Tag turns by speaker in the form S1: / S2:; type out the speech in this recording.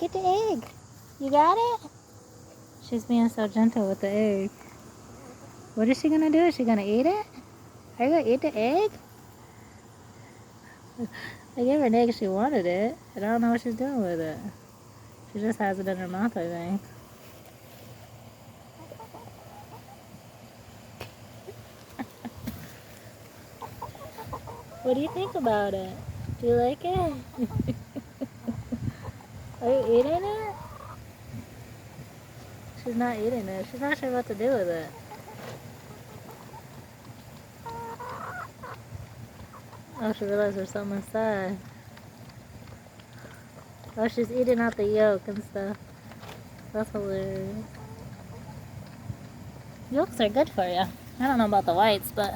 S1: Get the egg. You got it? She's being so gentle with the egg. What is she gonna do? Is she gonna eat it? Are you gonna eat the egg? I gave her an egg, she wanted it. I don't know what she's doing with it. She just has it in her mouth, I think. What do you think about it? Do you like it? Are you eating it? She's not eating it. She's not sure what to do with it. Oh, she realized there's something inside. Oh, she's eating out the yolk and stuff. That's hilarious. Yolks are good for you. I don't know about the whites, but...